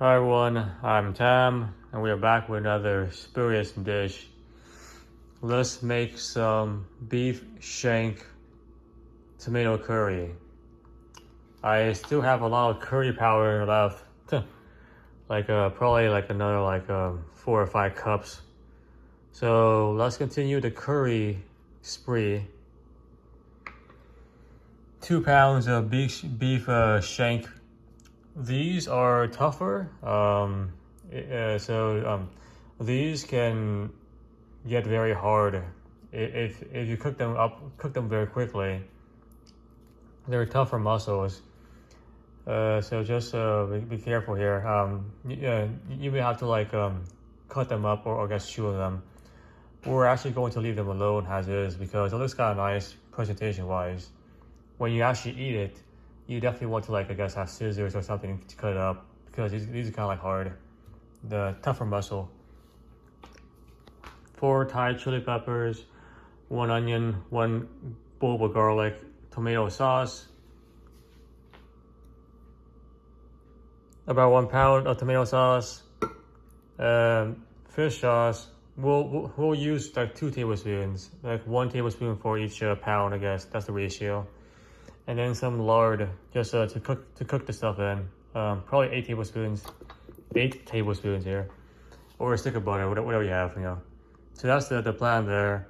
Hi everyone, I'm Tam, and we are back with another spurious dish. Let's make some beef shank tomato curry. I still have a lot of curry powder left, probably like another 4 or 5 cups. So let's continue the curry spree. 2 pounds of beef shank. These are tougher, these can get very hard if you cook them very quickly. They're tougher muscles, so just be careful here. You may have to cut them up or just chew them. We're actually going to leave them alone as is because it looks kind of nice presentation wise. When you actually eat it, you definitely want to have scissors or something to cut it up because these are kind of hard. The tougher muscle. 4 Thai chili peppers, 1 onion, 1 bulb of garlic, tomato sauce, about 1 pound of tomato sauce, fish sauce. We'll use 2 tablespoons, 1 tablespoon for each pound. I guess that's the ratio. And then some lard, just to cook the stuff in. Probably 8 tablespoons. 8 tablespoons here, or a stick of butter, whatever you have, So that's the plan there.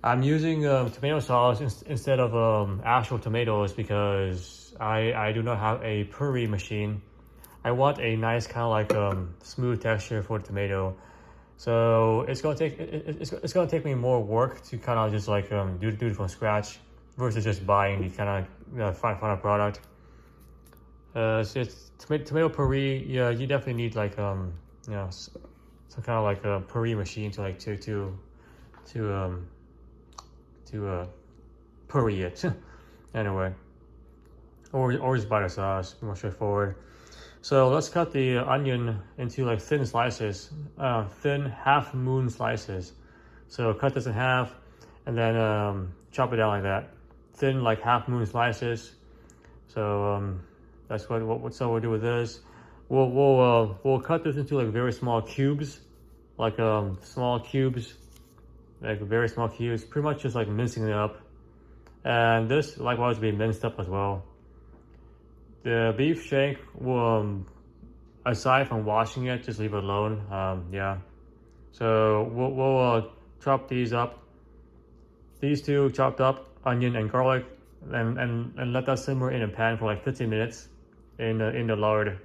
I'm using tomato sauce instead of actual tomatoes because I do not have a puree machine. I want a nice kind of smooth texture for the tomato. So it's gonna take me more work to kind of just do it from scratch versus just buying the kind of final product. So it's tomato puree. Yeah, you definitely need some kind of a puree machine to puree it. Anyway, or just buy the sauce. More straightforward. So let's cut the onion into thin slices, thin half moon slices. So cut this in half, and then chop it down like that, thin half moon slices. So that's what we'll do with this. We'll cut this into very small cubes, small cubes, very small cubes. Pretty much just mincing it up, and this likewise will be minced up as well. The beef shank will, aside from washing it, just leave it alone. Yeah. So we'll chop these up. These 2 chopped up, onion and garlic, and let that simmer in a pan for 15 minutes in the lard.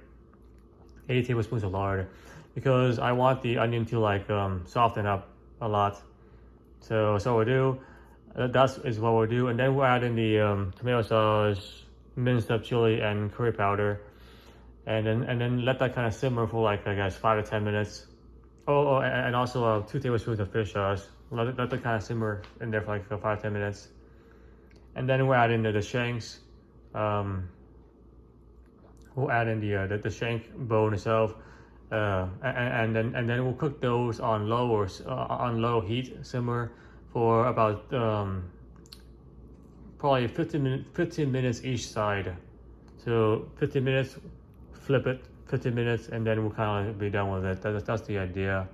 8 tablespoons of lard, because I want the onion to soften up a lot. So we'll do. That is what we'll do, and then we'll add in the tomato sauce, minced up chili, and curry powder, and then let that kind of simmer for I guess 5 to 10 minutes. And also 2 tablespoons of fish sauce. Let that kind of simmer in there for 5 to 10 minutes, and then we'll add in the shanks. We'll add in the shank bone itself, and then we'll cook those on low heat, simmer for about probably 15 minutes each side. So 15 minutes, flip it, 15 minutes, and then we'll kind of be done with it. That's the idea.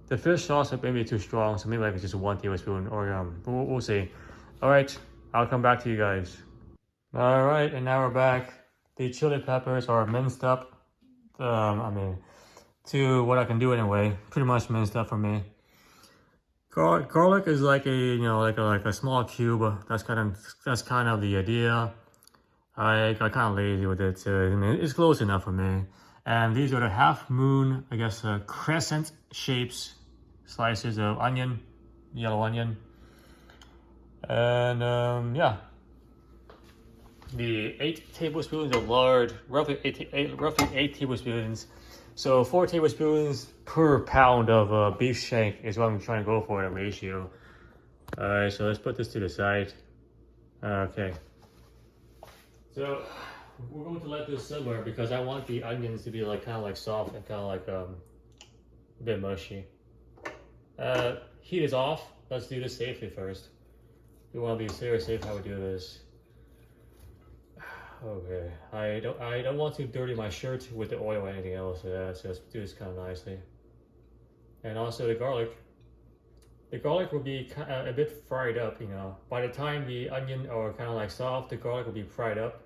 The fish sauce may be too strong, so maybe just 1 tablespoon, or we'll see. All right, I'll come back to you guys. All right, and now we're back. The chili peppers are minced up. To what I can do anyway. Pretty much minced up for me. Garlic is like a small cube. That's kind of the idea. I got kind of lazy with it, so it's close enough for me. And these are the half moon, I guess, crescent shapes, slices of onion, yellow onion, and yeah. The 8 tablespoons of lard, roughly 8 tablespoons. So 4 tablespoons per pound of beef shank is what I'm trying to go for, the ratio. All right, so let's put this to the side. Okay. So we're going to let this simmer because I want the onions to be kind of soft and kind of a bit mushy. Heat is off. Let's do this safely first. We want to be very safe how we do this. Okay, I don't want to dirty my shirt with the oil or anything else. So let's do this kind of nicely. And also the garlic. The garlic will be a bit fried up, you know. By the time the onion are kind of like soft, the garlic will be fried up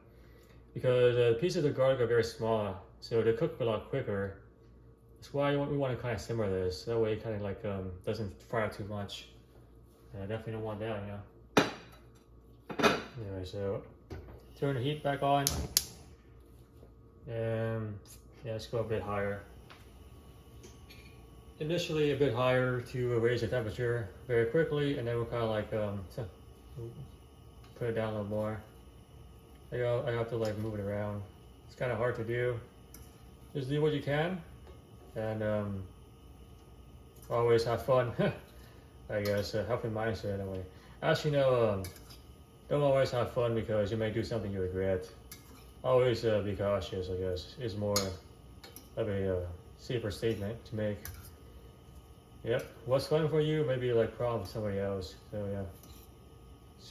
because the pieces of the garlic are very small, so they cook a lot quicker. That's why we want to kind of simmer this. That way it kind of like doesn't fry out too much. I definitely don't want that, you know. Anyway, so turn the heat back on, and yeah, let's go a bit higher. Initially a bit higher to raise the temperature very quickly, and then we'll kind of like put it down a little more. I have to like move it around. It's kind of hard to do. Just do what you can, and always have fun. I guess healthy mindset anyway. Actually, no, don't always have fun because you may do something you regret. Always be cautious, I guess, is more of a safer statement to make. Yep, what's fun for you may be like problem for somebody else. So yeah,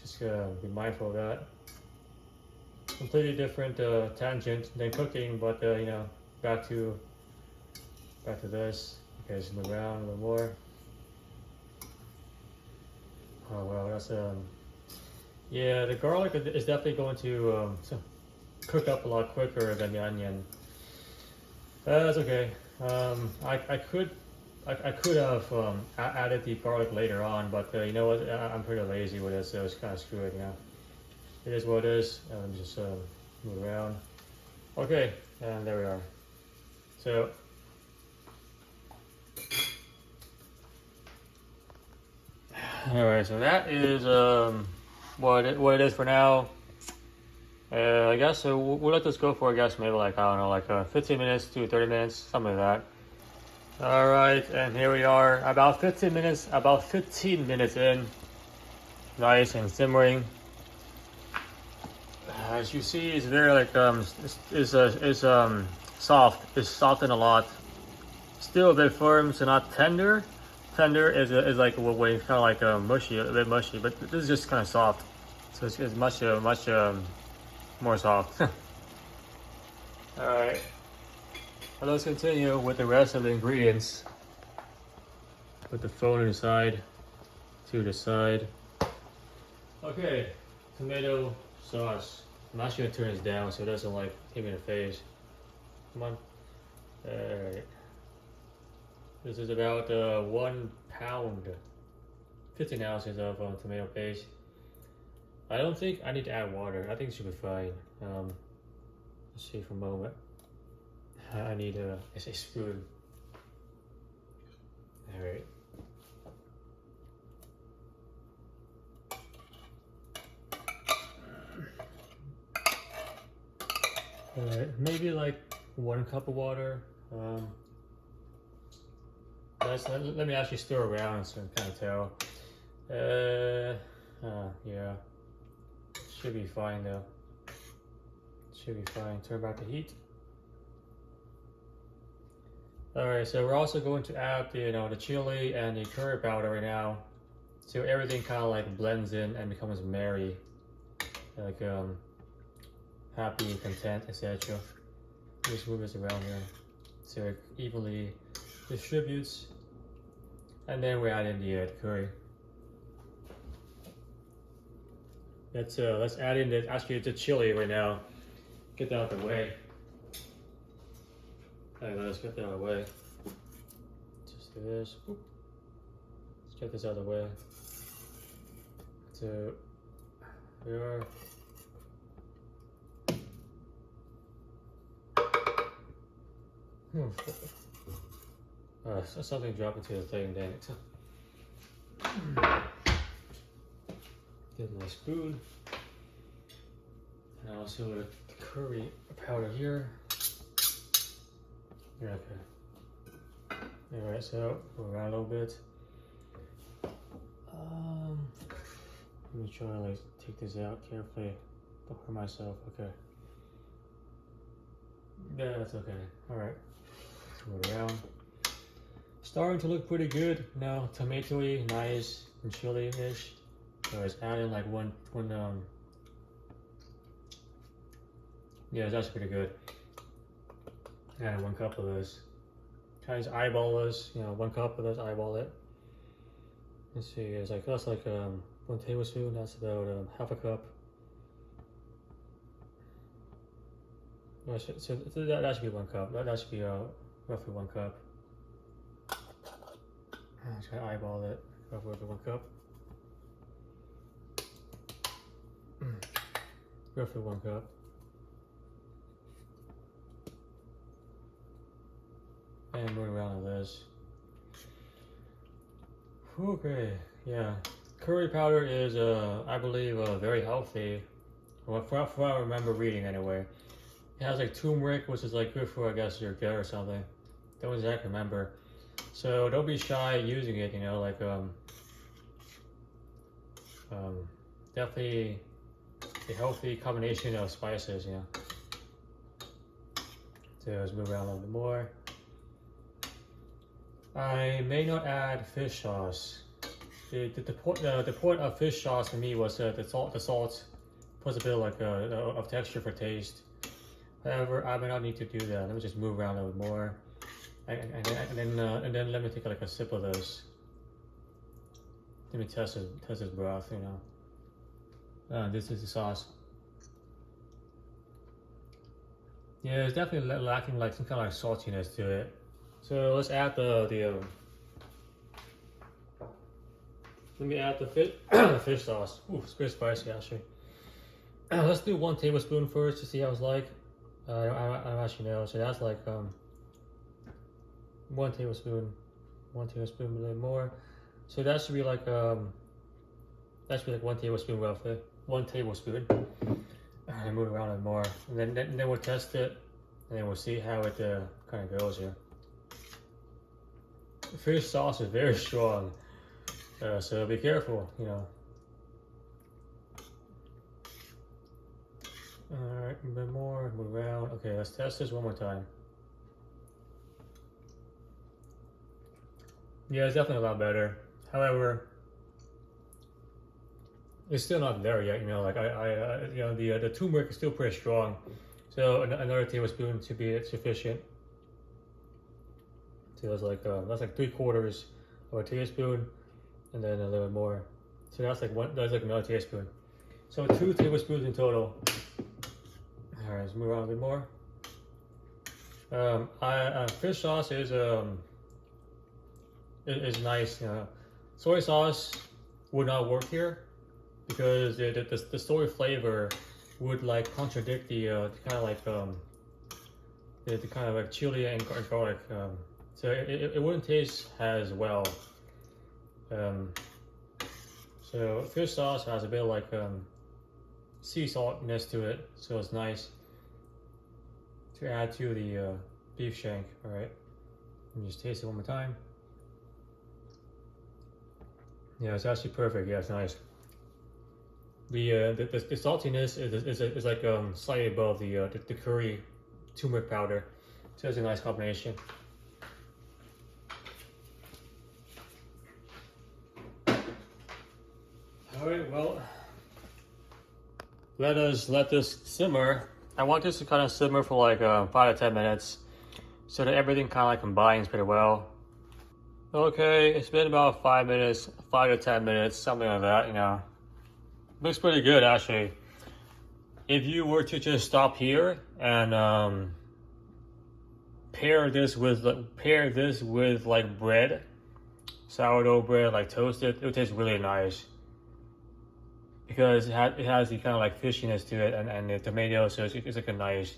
just be mindful of that. Completely different tangent than cooking, but you know, back to this. Okay, just move around a little more. Oh well, that's yeah, the garlic is definitely going to cook up a lot quicker than the onion. That's okay. I could have added the garlic later on, but you know what? I'm pretty lazy with it, so it's kind of screwed. You know, it is what it is. And just move around. Okay, and there we are. So. Alright, so that is what it is for now. I guess so we'll let this go for, I guess, maybe like, I don't know, like 15 minutes to 30 minutes, something like that. Alright, and here we are, about 15 minutes in. Nice and simmering. As you see, it's very like soft. It's softened a lot. Still a bit firm, so not tender. Tender is like a way kind of like mushy, a bit mushy, but this is just kind of soft. So it's much more soft. All right. Well, let's continue with the rest of the ingredients. Put the phone inside, to the side. Okay, tomato sauce. I'm actually gonna turn this down so it doesn't like hit me in the face. Come on. Alright. This is about 1 pound, 15 ounces of tomato paste. I don't think I need to add water. I think it should be fine. Let's see for a moment. I need a spoon. Alright. Alright, maybe like 1 cup of water. Let me actually stir around so I can kind of tell. Yeah. Should be fine though. Should be fine. Turn back the heat. Alright, so we're also going to add the chili and the curry powder right now. So everything kind of like blends in and becomes merry. Like happy, content, etc. Just move this around here so it evenly distributes. And then we add in the curry. Let's add in the chili right now. Get that out of the way. Alright, let's get that out of the way. Just do this. Oop. Let's get this out of the way. So we are. Something dropped into the thing, dang it. Get my spoon. And also the curry powder here. Yeah, okay. Alright, so go around a little bit. Let me try to like take this out carefully. Don't hurt myself. Okay. Yeah, that's okay. Alright. Go around. Starting to look pretty good now. Tomatoey, nice and chili-ish. So let's add in like one Yeah, it's actually pretty good. I had 1 cup of this. Kind of just eyeball this, you know, 1 cup of this, eyeball it. Let's see, it's like, that's like 1 tablespoon, that's about half a cup. So that should be 1 cup. That should be roughly 1 cup. I'm just gonna eyeball it, roughly 1 cup. Roughly 1 cup. And move around like this. Okay, yeah. Curry powder is, I believe, very healthy. Well, from what I remember reading anyway. It has like turmeric, which is like good for, I guess, your gut or something. Don't exactly remember. So don't be shy using it, you know, like, definitely a healthy combination of spices, you know. So let's move around a little bit more. I may not add fish sauce. The point of fish sauce for me was the salt puts a bit of like of texture for taste. However, I may not need to do that. Let me just move around a little more, and then let me take like a sip of this. Let me test his broth. You know, this is the sauce. Yeah, it's definitely lacking like some kind of like saltiness to it. So let's add let me add the fish sauce. Ooh, it's pretty spicy actually. Let's do 1 tablespoon first to see how it's like. I don't actually know. So that's like 1 tablespoon, a little more. So that should be like 1 tablespoon roughly. 1 tablespoon. And move around it more. And then we'll test it, and then we'll see how it kind of goes here. The fish sauce is very strong, so be careful, you know. Alright, a bit more, move around. Okay, let's test this one more time. Yeah, it's definitely a lot better. However, it's still not there yet, you know, like you know, the turmeric is still pretty strong. So another tablespoon should be sufficient. So that's like 3/4 of a teaspoon, and then a little more. So that's like another teaspoon. So 2 tablespoons in total. All right, let's move on a bit more. Fish sauce is nice. Soy sauce would not work here because the soy flavor would like contradict the kind of like the kind of like chili and garlic. So it wouldn't taste as well. So fish sauce has a bit of like sea saltness to it, so it's nice to add to the beef shank. All right, and just taste it one more time. Yeah, it's actually perfect. Yeah, it's nice. The saltiness is like slightly above the curry turmeric powder, so it's a nice combination. All right, well, let this simmer. I want this to kind of simmer for like 5 to 10 minutes, so that everything kind of like combines pretty well. Okay, it's been about 5 minutes, 5 to 10 minutes, something like that. You know, looks pretty good actually. If you were to just stop here and pair this with like bread, sourdough bread, like toasted, it would taste really nice. Because it has the kind of like fishiness to it, and the tomato, so it's like a nice.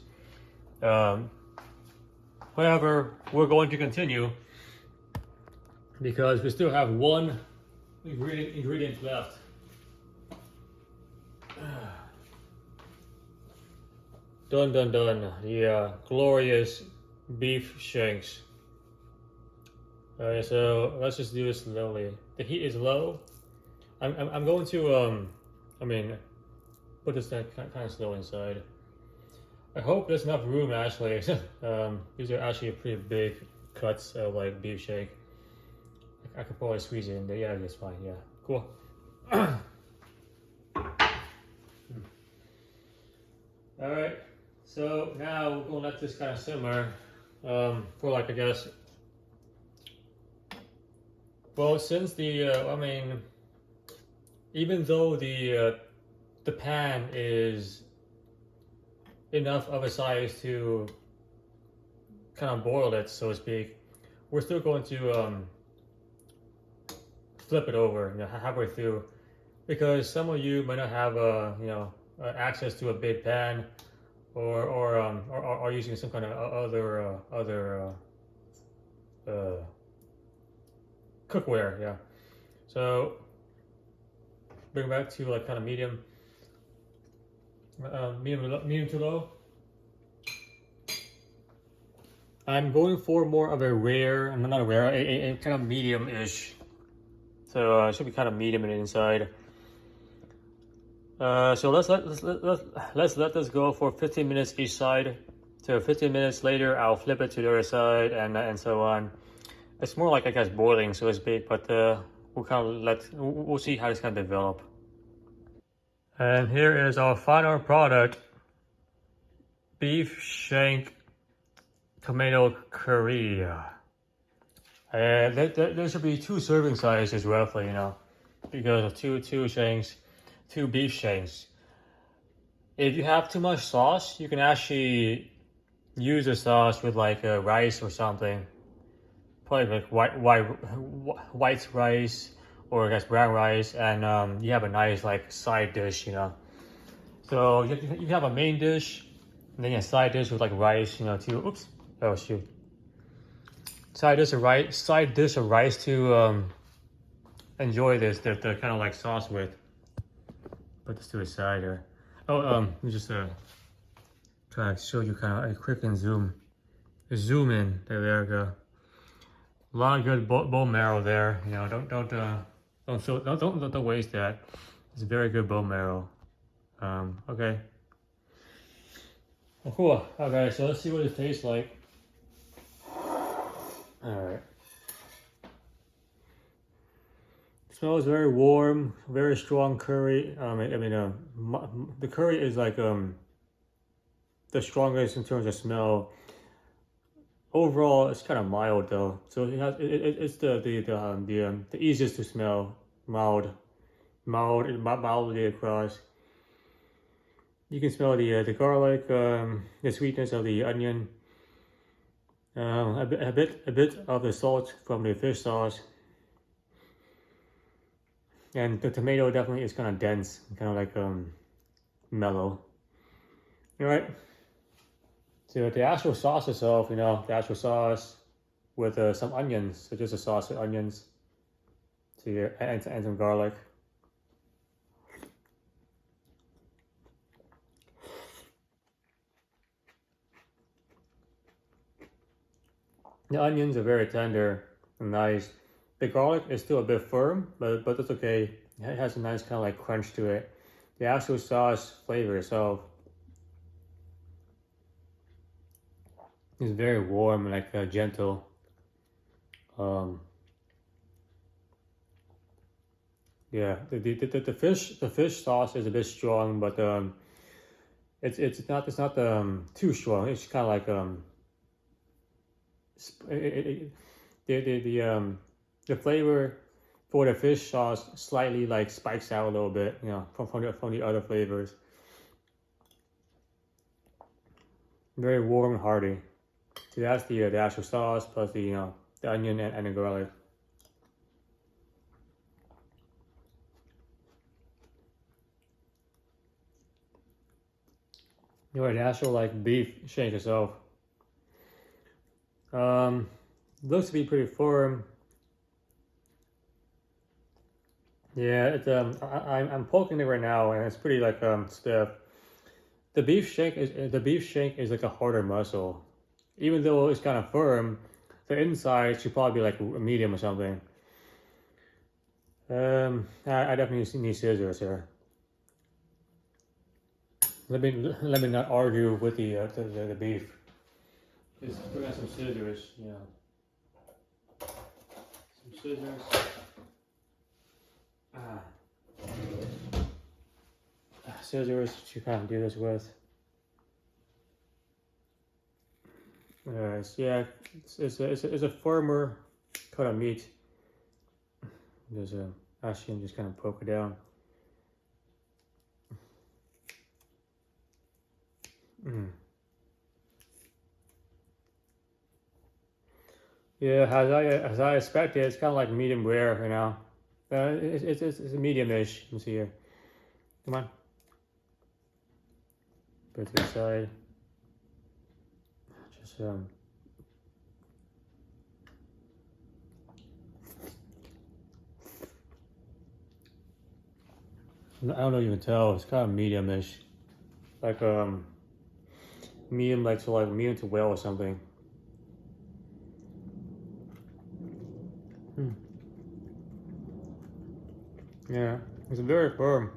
However, we're going to continue because we still have one ingredient left. Dun dun dun! The glorious beef shanks. Alright, so let's just do this slowly. The heat is low. I'm going to put this kind of slow inside. I hope there's enough room actually. These are actually pretty big cuts of like beef shank. I could probably squeeze it in there. Yeah, that's fine. Yeah, cool. All right, So now we're gonna let this kind of simmer for like, I guess, well, since the I mean, even though the pan is enough of a size to kind of boil it, so to speak, we're still going to flip it over, halfway through, because some of you might not have access to a big pan, or are using some kind of other cookware, yeah. So bring it back to like kind of medium to low. I'm going for more of a rare, not a rare, a kind of medium-ish. So it should be kind of medium in the inside. So let's let this go for 15 minutes each side. So 15 minutes later, I'll flip it to the other side, and so on. It's more like, I guess, boiling, so to speak, but we'll kind of we'll see how it's going to develop. And here is our final product: beef shank tomato curry. There should be 2 serving sizes roughly, because of two beef shanks. If you have too much sauce, you can actually use the sauce with like rice or something. Probably like white rice, or I guess brown rice, and you have a nice like side dish, So you have a main dish, and then a side dish with like rice, too. Oops. Oh shoot. Side dish of rice to enjoy the kind of like sauce with. Put this to the side here. Oh, let me just try to show you kind of a quick and zoom in. There we go. A lot of good bone marrow there. Don't waste that. It's a very good bone marrow. Okay. Oh, cool. Okay, so let's see what it tastes like. All right. It smells very warm, very strong curry. The curry is like the strongest in terms of smell. Overall, it's kind of mild though, so it's the easiest to smell. Mildly across. You can smell the garlic, the sweetness of the onion, a bit of the salt from the fish sauce, and the tomato definitely is kind of dense, kind of like mellow. All right. So the actual sauce itself, the actual sauce with some onions, so just a sauce with onions, and some garlic. The onions are very tender and nice. The garlic is still a bit firm, but that's okay. It has a nice kind of like crunch to it. The actual sauce flavor itself is very warm, like gentle. Yeah, the fish sauce is a bit strong, but it's not too strong. It's kind of like the flavor for the fish sauce slightly like spikes out a little bit, from the other flavors. Very warm and hearty. So that's the actual sauce plus the onion and the garlic. The actual like beef shank itself. Looks to be pretty firm. Yeah, it's I'm poking it right now, and it's pretty like stiff. The beef shank is like a harder muscle. Even though it's kind of firm, the inside should probably be like a medium or something. I definitely need scissors here. Let me not argue with the beef. Just bring out some scissors, Some scissors. Scissors to kind of do this with. Yeah, it's a firmer cut of meat. There's a actually just kind of poke it down. Yeah, as I expected, it's kind of like medium rare, you know. It's a medium-ish. You can see here. Come on. Put it to the side. Just I don't know if you can tell. It's kind of medium-ish, like medium, medium to well or something. Yeah, it's very firm.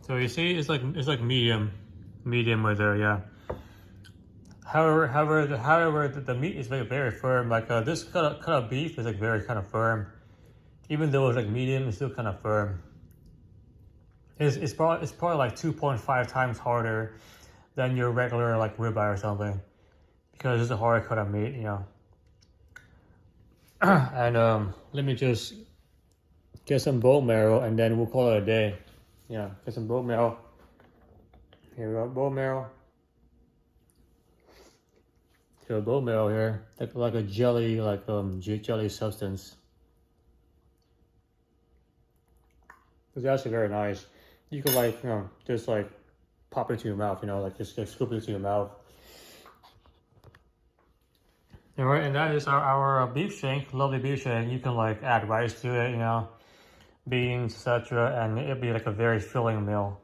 So you see, it's like medium right there, yeah. However, the meat is like very firm. Like this cut of beef is like very kind of firm. Even though it's like medium, it's still kind of firm. It's probably like 2.5 times harder than your regular like ribeye or something, because it's a hard cut of meat, you know. And let me just get some bone marrow, and then we'll call it a day. Yeah, get some bone marrow. Here we go, bone marrow. So bone marrow here, like a jelly, jelly substance. It's actually very nice. You could just pop it into your mouth, you know, like just scoop it into your mouth. All right, and that is our beef shank, lovely beef shank. You can like add rice to it, you know, beans, etc., and it'd be like a very filling meal.